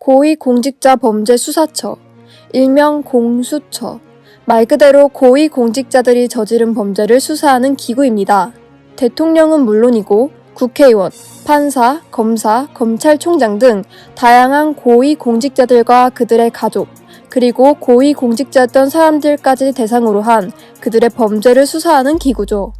고위공직자범죄수사처, 일명 공수처. 말 그대로 고위공직자들이 저지른 범죄를 수사하는 기구입니다. 대통령은 물론이고 국회의원, 판사, 검사, 검찰총장 등 다양한 고위공직자들과 그들의 가족, 그리고 고위공직자였던 사람들까지 대상으로 한 그들의 범죄를 수사하는 기구죠.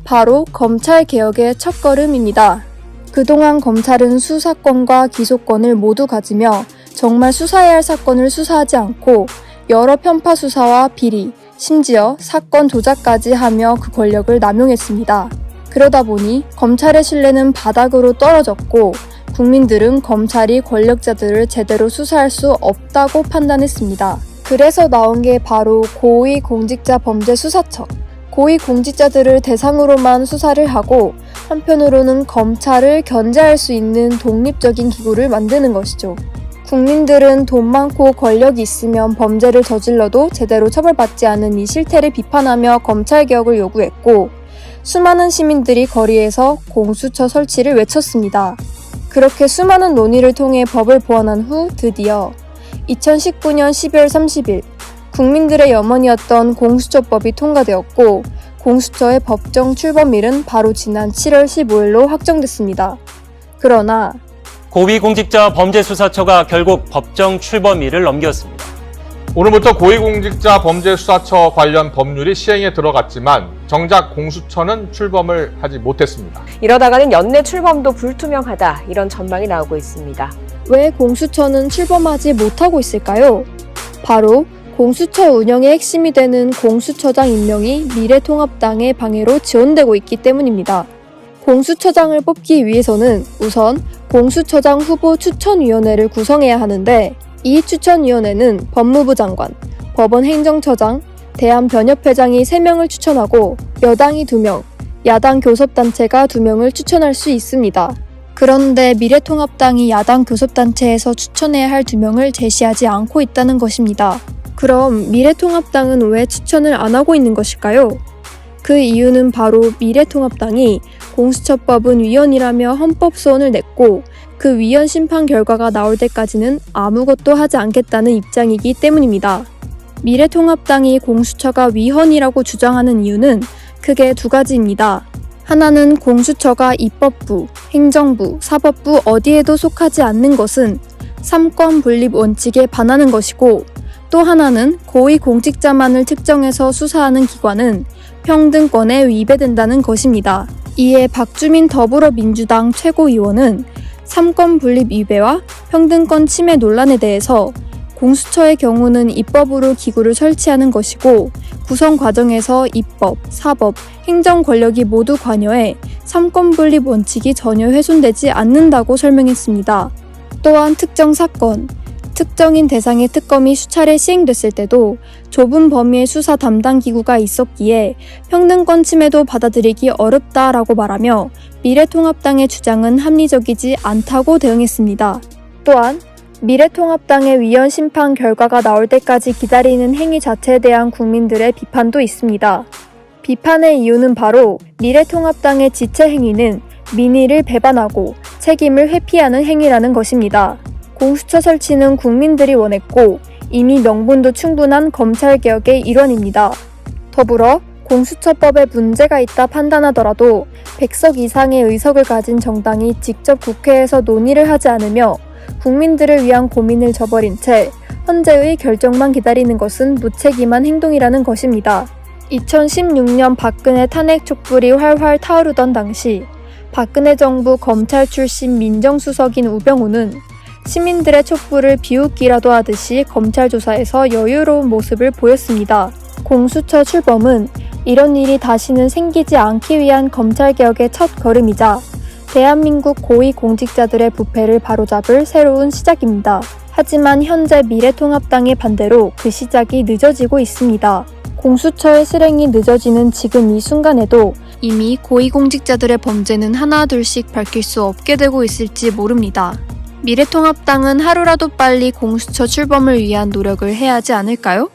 바로 검찰개혁의 첫걸음입니다. 그동안 검찰은 수사권과 기소권을 모두 가지며 정말 수사해야 할 사건을 수사하지 않고 여러 편파 수사와 비리, 심지어 사건 조작까지 하며 그 권력을 남용했습니다. 그러다 보니 검찰의 신뢰는 바닥으로 떨어졌고 국민들은 검찰이 권력자들을 제대로 수사할 수 없다고 판단했습니다. 그래서 나온 게 바로 고위공직자범죄수사처. 고위공직자들을 대상으로만 수사를 하고 한편으로는 검찰을 견제할 수 있는 독립적인 기구를 만드는 것이죠. 국민들은 돈 많고 권력이 있으면 범죄를 저질러도 제대로 처벌받지 않은 이 실태를 비판하며 검찰개혁을 요구했고 수많은 시민들이 거리에서 공수처 설치를 외쳤습니다. 그렇게 수많은 논의를 통해 법을 보완한 후 드디어 2019년 12월 30일 국민들의 염원이었던 공수처법이 통과되었고 공수처의 법정 출범일은 바로 지난 7월 15일로 확정됐습니다. 그러나 고위공직자범죄수사처가 결국 법정 출범일을 넘겼습니다. 오늘부터 고위공직자범죄수사처 관련 법률이 시행에 들어갔지만 정작 공수처는 출범을 하지 못했습니다. 이러다가는 연내 출범도 불투명하다, 이런 전망이 나오고 있습니다. 왜 공수처는 출범하지 못하고 있을까요? 바로 공수처 운영의 핵심이 되는 공수처장 임명이 미래통합당의 방해로 지연되고 있기 때문입니다. 공수처장을 뽑기 위해서는 우선 공수처장 후보 추천위원회를 구성해야 하는데 이 추천위원회는 법무부 장관, 법원행정처장, 대한변협회장이 3명을 추천하고 여당이 2명, 야당 교섭단체가 2명을 추천할 수 있습니다. 그런데 미래통합당이 야당 교섭단체에서 추천해야 할 2명을 제시하지 않고 있다는 것입니다. 그럼 미래통합당은 왜 추천을 안 하고 있는 것일까요? 그 이유는 바로 미래통합당이 공수처법은 위헌이라며 헌법소원을 냈고 그 위헌 심판 결과가 나올 때까지는 아무것도 하지 않겠다는 입장이기 때문입니다. 미래통합당이 공수처가 위헌이라고 주장하는 이유는 크게 2가지입니다. 하나는 공수처가 입법부, 행정부, 사법부 어디에도 속하지 않는 것은 삼권 분립 원칙에 반하는 것이고 또 하나는 고위공직자만을 특정해서 수사하는 기관은 평등권에 위배된다는 것입니다. 이에 박주민 더불어민주당 최고위원은 삼권 분립 위배와 평등권 침해 논란에 대해서 공수처의 경우는 입법으로 기구를 설치하는 것이고 구성 과정에서 입법, 사법, 행정 권력이 모두 관여해 삼권 분립 원칙이 전혀 훼손되지 않는다고 설명했습니다. 또한 특정 사건, 특정인 대상의 특검이 수차례 시행됐을 때도 좁은 범위의 수사 담당 기구가 있었기에 평등권 침해도 받아들이기 어렵다라고 말하며 미래통합당의 주장은 합리적이지 않다고 대응했습니다. 또한 미래통합당의 위헌 심판 결과가 나올 때까지 기다리는 행위 자체에 대한 국민들의 비판도 있습니다. 비판의 이유는 바로 미래통합당의 지체 행위는 민의를 배반하고 책임을 회피하는 행위라는 것입니다. 공수처 설치는 국민들이 원했고 이미 명분도 충분한 검찰개혁의 일환입니다. 더불어 공수처법에 문제가 있다 판단하더라도 100석 이상의 의석을 가진 정당이 직접 국회에서 논의를 하지 않으며 국민들을 위한 고민을 저버린 채 헌재의 결정만 기다리는 것은 무책임한 행동이라는 것입니다. 2016년 박근혜 탄핵 촛불이 활활 타오르던 당시 박근혜 정부 검찰 출신 민정수석인 우병우는 시민들의 촛불을 비웃기라도 하듯이 검찰 조사에서 여유로운 모습을 보였습니다. 공수처 출범은 이런 일이 다시는 생기지 않기 위한 검찰개혁의 첫 걸음이자 대한민국 고위공직자들의 부패를 바로잡을 새로운 시작입니다. 하지만 현재 미래통합당의 반대로 그 시작이 늦어지고 있습니다. 공수처의 실행이 늦어지는 지금 이 순간에도 이미 고위공직자들의 범죄는 하나둘씩 밝힐 수 없게 되고 있을지 모릅니다. 미래통합당은 하루라도 빨리 공수처 출범을 위한 노력을 해야 하지 않을까요?